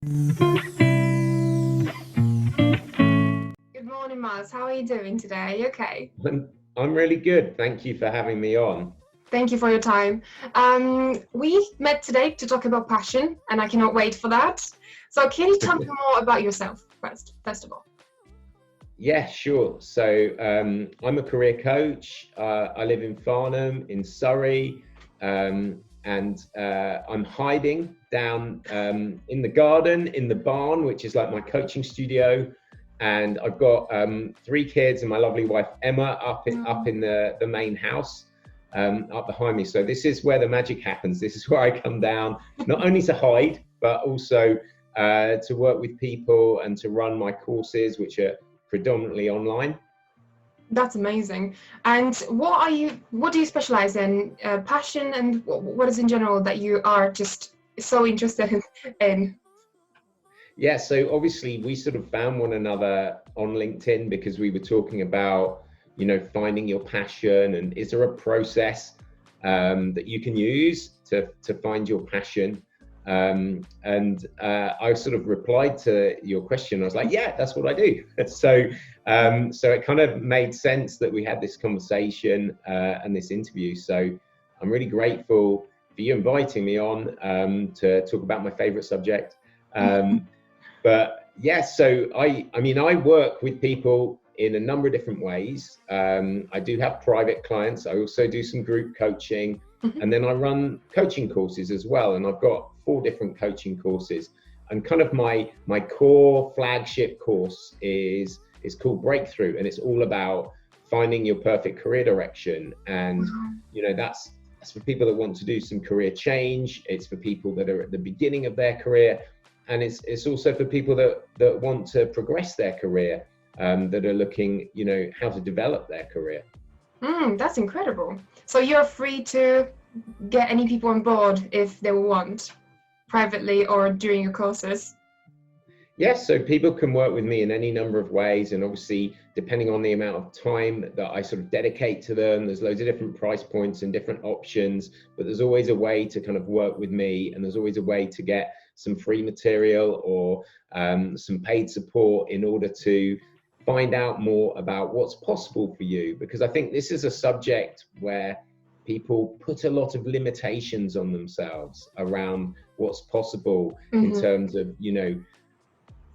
Good morning, Maz. How are you doing today? Are you okay? I'm really good. Thank you for having me on. Thank you for your time. We met today to talk about passion, and I cannot wait for that. So, can you tell me more about yourself first of all? Yeah, sure. I'm a career coach. I live in Farnham in Surrey, and I'm hiding down in the garden in the barn, which is like my coaching studio. And I've got three kids and my lovely wife Emma up in the main house. Up behind me. So this is where the magic happens. This is where I come down, not only to hide, but also to work with people and to run my courses, which are predominantly online. That's amazing. And what do you specialize in? Passion, and what is in general that you are just so interested in? Yeah, so obviously we sort of found one another on LinkedIn because we were talking about, finding your passion, and is there a process that you can use to find your passion? And I sort of replied to your question. I was like, yeah, that's what I do. So it kind of made sense that we had this conversation and this interview. So I'm really grateful for you inviting me on to talk about my favorite subject. But yes, so I work with people in a number of different ways. I do have private clients. I also do some group coaching, and then I run coaching courses as well. And I've got 4 different coaching courses. And kind of my core flagship course is called Breakthrough, and it's all about finding your perfect career direction. And that's for people that want to do some career change. It's for people that are at the beginning of their career. And it's also for people that want to progress their career, that are looking, how to develop their career. That's incredible. So you're free to get any people on board if they want, privately or during your courses? Yes, so people can work with me in any number of ways, and obviously depending on the amount of time that I sort of dedicate to them, there's loads of different price points and different options, but there's always a way to kind of work with me, and there's always a way to get some free material or some paid support in order to find out more about what's possible for you, because I think this is a subject where people put a lot of limitations on themselves around what's possible in terms of,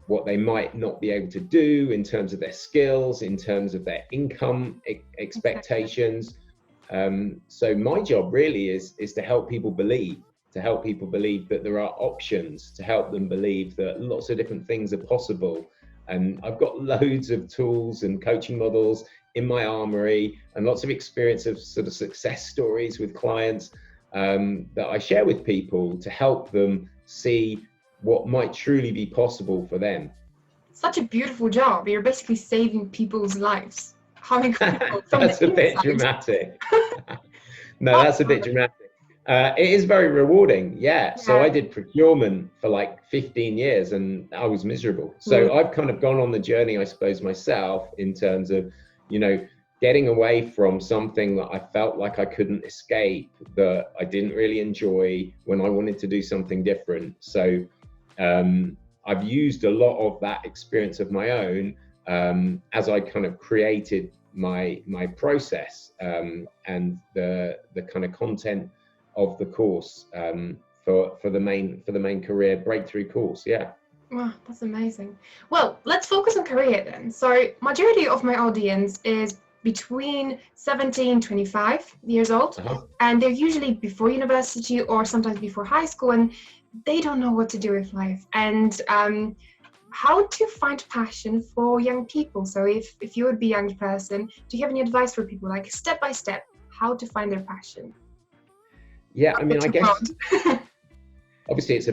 what they might not be able to do in terms of their skills, in terms of their income expectations. So my job really is to help people believe, that there are options, to help them believe that lots of different things are possible. And I've got loads of tools and coaching models in my armory, and lots of experience of sort of success stories with clients that I share with people to help them see what might truly be possible for them. Such a beautiful job. You're basically saving people's lives. How incredible. That's a bit dramatic. No, that's a bit dramatic. It is very rewarding. Yeah. So I did procurement for like 15 years and I was miserable. So I've kind of gone on the journey, I suppose, myself, in terms of, getting away from something that I felt like I couldn't escape, that I didn't really enjoy, when I wanted to do something different. So I've used a lot of that experience of my own as I kind of created my process and the kind of content of the course for the main career breakthrough course. Yeah. Wow, that's amazing. Well, let's focus on career then. So majority of my audience is between 17 and 25 years old, and they're usually before university or sometimes before high school, and they don't know what to do with life and how to find passion for young people. So if you would be a young person, do you have any advice for people, like step by step, how to find their passion? Yeah, I mean, I guess obviously it's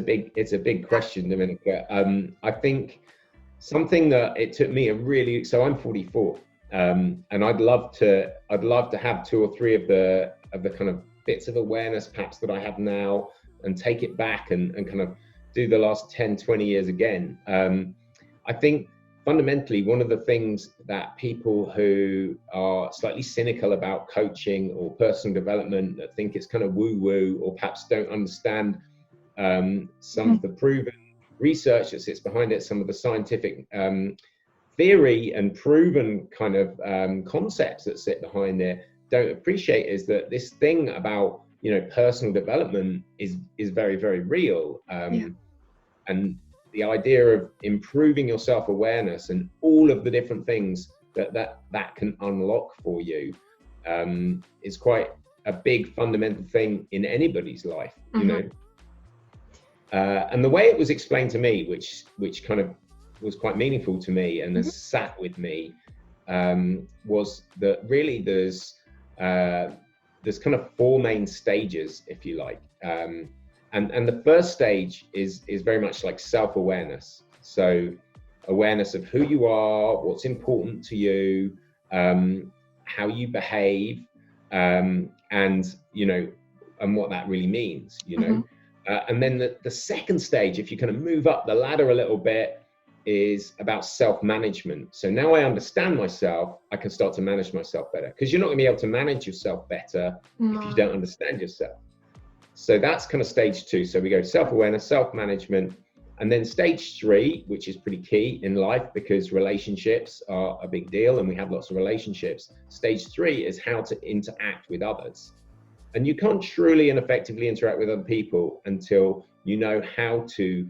a big question, Dominika. I think something that it took me so I'm 44, and I'd love to have 2 or 3 of the kind of bits of awareness perhaps that I have now, and take it back and kind of do the last 10, 20 years again. I think fundamentally one of the things that people who are slightly cynical about coaching or personal development, that think it's kind of woo-woo, or perhaps don't understand some of the proven research that sits behind it, some of the scientific theory and proven kind of concepts that sit behind it don't appreciate is that this thing about, you know, personal development is very, very real. And the idea of improving your self-awareness and all of the different things that can unlock for you is quite a big fundamental thing in anybody's life, you know. And the way it was explained to me, which kind of was quite meaningful to me and has sat with me, was that really there's kind of four main stages, if you like. And the first stage is very much like self-awareness. So awareness of who you are, what's important to you, how you behave, and, you know, and what that really means, you know. And then the second stage, if you kind of move up the ladder a little bit, is about self-management. So now I understand myself, I can start to manage myself better, because you're not going to be able to manage yourself better if you don't understand yourself. So that's kind of stage two. So we go self-awareness, self-management, and then stage three, which is pretty key in life because relationships are a big deal and we have lots of relationships. Stage three is how to interact with others. And you can't truly and effectively interact with other people until you know how to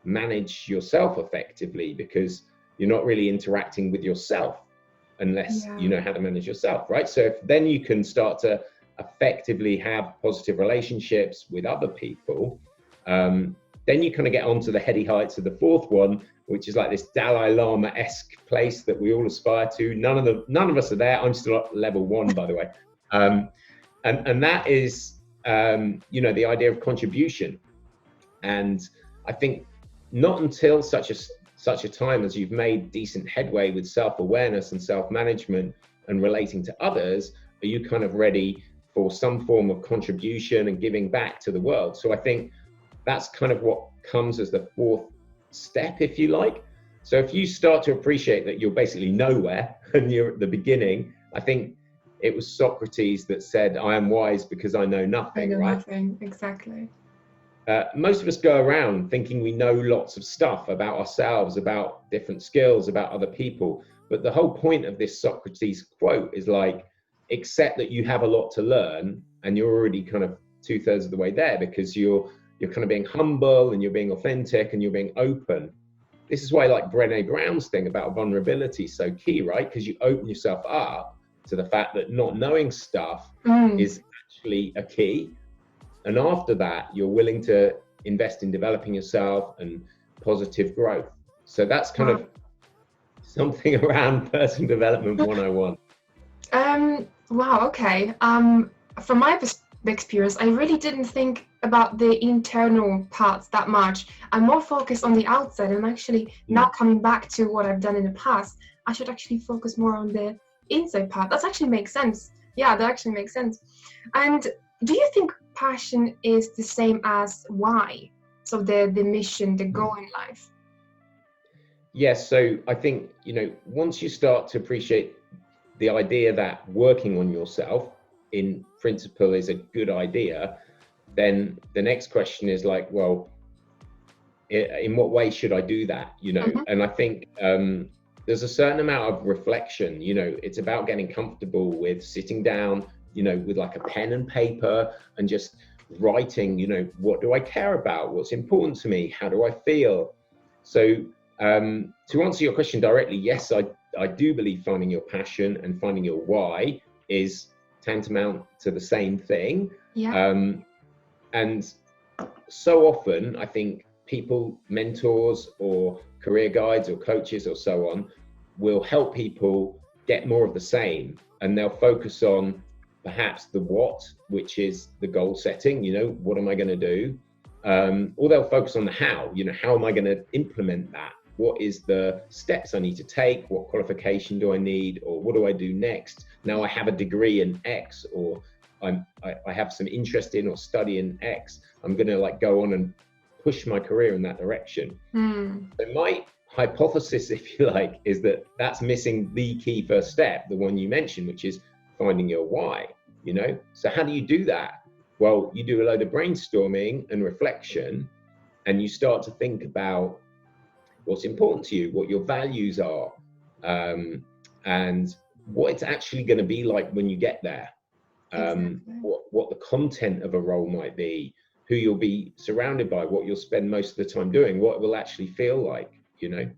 manage yourself effectively, because you're not really interacting with yourself unless you know how to manage yourself, right? So if then you can start to effectively have positive relationships with other people, then you kind of get onto the heady heights of the fourth one, which is like this Dalai Lama-esque place that we all aspire to. None of us are there. I'm still at level one, by the way. And that is, you know, the idea of contribution. And I think not until such a time as you've made decent headway with self-awareness and self-management and relating to others, are you kind of ready for some form of contribution and giving back to the world. So I think that's kind of what comes as the fourth step, if you like. So if you start to appreciate that you're basically nowhere and you're at the beginning, I think it was Socrates that said, I am wise because I know nothing, I know right? nothing, exactly. Most of us go around thinking we know lots of stuff about ourselves, about different skills, about other people. But the whole point of this Socrates quote is like, accept that you have a lot to learn and you're already kind of 2/3 of the way there, because you're kind of being humble and you're being authentic and you're being open. This is why like Brené Brown's thing about vulnerability is so key, right? Because you open yourself up to the fact that not knowing stuff is actually a key. And after that, you're willing to invest in developing yourself and positive growth. So that's kind of something around personal development 101. Wow, okay. From my experience, I really didn't think about the internal parts that much. I'm more focused on the outside, and actually now coming back to what I've done in the past, I should actually focus more on the inside part. That actually makes sense. Yeah, that actually makes sense. And do you think passion is the same as why? So the mission, the goal in life? Yes, so I think, you know, once you start to appreciate the idea that working on yourself in principle is a good idea, then the next question is like, well, in what way should I do that? You know, and I think there's a certain amount of reflection, you know, it's about getting comfortable with sitting down, you know, with like a pen and paper and just writing, you know, what do I care about? What's important to me? How do I feel? So to answer your question directly, yes, I do believe finding your passion and finding your why is tantamount to the same thing. And so often I think people, mentors or career guides or coaches or so on, will help people get more of the same, and they'll focus on perhaps the what, which is the goal setting, you know, what am I going to do? Or they'll focus on the how, you know, how am I going to implement that? What is the steps I need to take? What qualification do I need? Or what do I do next? Now I have a degree in X, or I have some interest in or study in X. I'm going to like go on and push my career in that direction. So my hypothesis, if you like, is that that's missing the key first step, the one you mentioned, which is finding your why, you know? So how do you do that? Well, you do a load of brainstorming and reflection, and you start to think about what's important to you, what your values are, and what it's actually going to be like when you get there. Exactly. What the content of a role might be, who you'll be surrounded by, what you'll spend most of the time doing, what it will actually feel like, you know.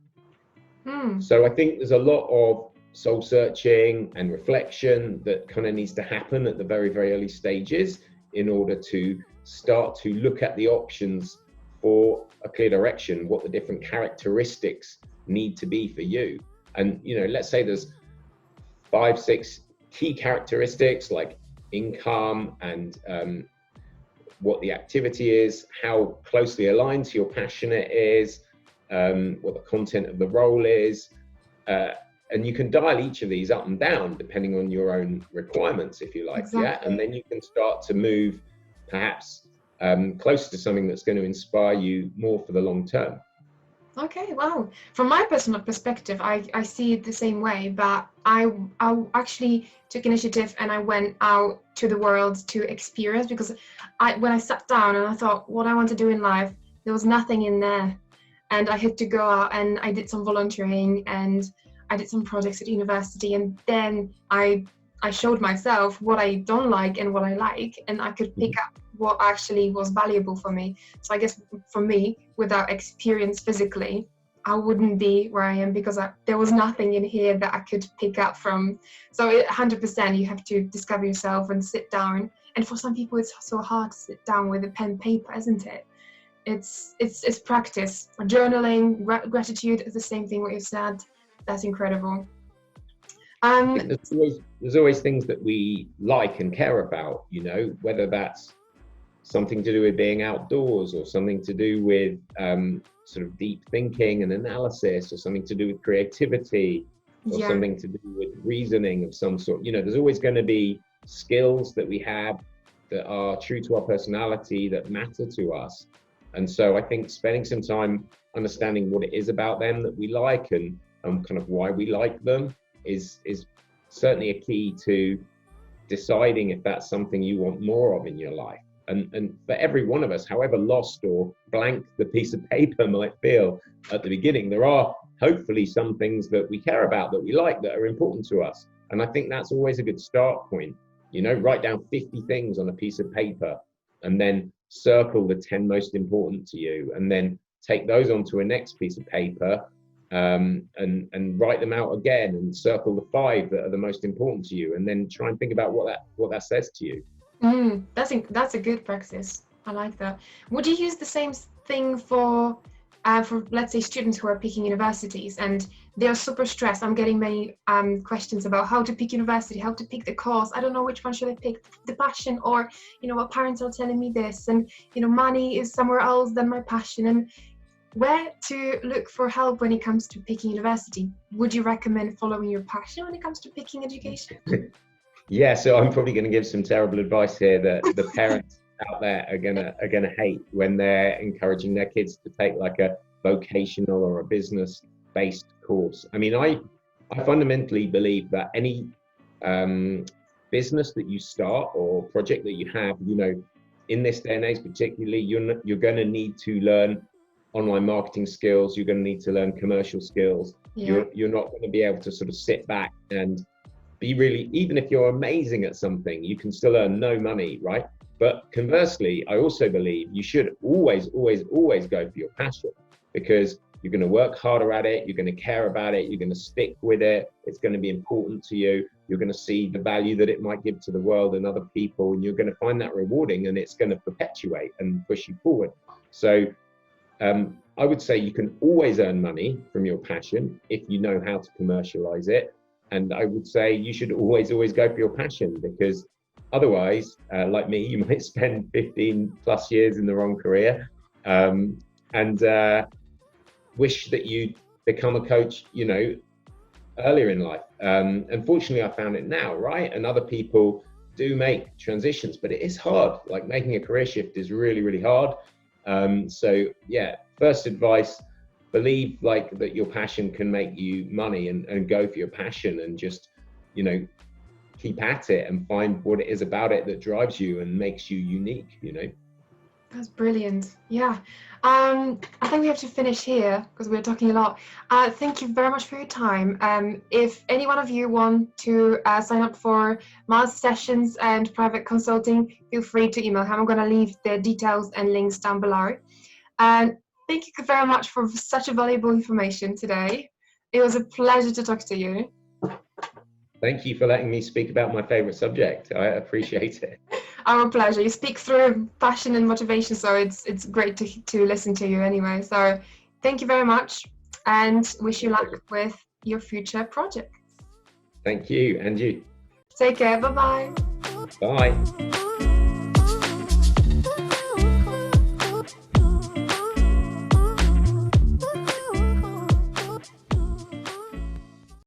So I think there's a lot of soul searching and reflection that kind of needs to happen at the very, very early stages in order to start to look at the options for a clear direction, what the different characteristics need to be for you. And, you know, let's say there's 5, 6 key characteristics like income and what the activity is, how closely aligned to your passion it is, what the content of the role is. And you can dial each of these up and down depending on your own requirements, if you like. Exactly. Yeah. And then you can start to move perhaps closer to something that's going to inspire you more for the long term. Okay, wow. From my personal perspective, I see it the same way, but I actually took initiative and I went out to the world to experience, because when I sat down and I thought what I want to do in life, there was nothing in there. And I had to go out and I did some volunteering and I did some projects at university, and then I showed myself what I don't like and what I like, and I could pick up what actually was valuable for me. So I guess for me, without experience physically, I wouldn't be where I am, because there was nothing in here that I could pick up from. So 100% you have to discover yourself and sit down. And for some people, it's so hard to sit down with a pen and paper, isn't it? It's practice. Journaling, gratitude is the same thing what you said. That's incredible. There's always things that we like and care about, you know, whether that's something to do with being outdoors, or something to do with sort of deep thinking and analysis, or something to do with creativity, or something to do with reasoning of some sort. You know, there's always going to be skills that we have that are true to our personality, that matter to us. And so I think spending some time understanding what it is about them that we like, and kind of why we like them is certainly a key to deciding if that's something you want more of in your life. And for every one of us, however lost or blank the piece of paper might feel at the beginning, there are hopefully some things that we care about, that we like, that are important to us. And I think that's always a good start point. You know, write down 50 things on a piece of paper and then circle the 10 most important to you, and then take those onto a next piece of paper and write them out again, and circle the 5 that are the most important to you, and then try and think about what that says to you. That's a good practice. I like that. Would you use the same thing for let's say students who are picking universities and they are super stressed? I'm getting many questions about how to pick university, how to pick the course. I don't know which one should I pick, the passion, or you know, what parents are telling me this, and you know, money is somewhere else than my passion, and where to look for help when it comes to picking university. Would you recommend following your passion when it comes to picking education? Yeah, so I'm probably going to give some terrible advice here that the parents out there are gonna hate when they're encouraging their kids to take like a vocational or a business-based course. I mean, I fundamentally believe that any business that you start or project that you have, you know, in this day and age particularly, you're going to need to learn online marketing skills. You're going to need to learn commercial skills. You're not going to be able to sort of sit back and be really, even if you're amazing at something, you can still earn no money, right? But conversely, I also believe you should always go for your passion, because you're going to work harder at it, you're going to care about it, you're going to stick with it, it's going to be important to you, you're going to see the value that it might give to the world and other people, and you're going to find that rewarding, and it's going to perpetuate and push you forward. So I would say you can always earn money from your passion if you know how to commercialize it. And I would say you should always go for your passion, because otherwise, like me, you might spend 15 plus years in the wrong career and wish that you'd become a coach, you know, earlier in life. Unfortunately, I found it now, right? And other people do make transitions, but it is hard. Like making a career shift is really, really hard. So yeah, first advice, believe like that your passion can make you money, and go for your passion, and just, you know, keep at it and find what it is about it that drives you and makes you unique, you know. That's brilliant. Yeah. I think we have to finish here because we're talking a lot. Thank you very much for your time. If any one of you want to sign up for master sessions and private consulting, feel free to email him. I'm going to leave the details and links down below. And thank you very much for such a valuable information today. It was a pleasure to talk to you. Thank you for letting me speak about my favorite subject. I appreciate it. Our pleasure. You speak through passion and motivation, so it's great to listen to you anyway. So thank you very much, and wish you luck with your future projects. Thank you, and you. Take care. Bye-bye. Bye.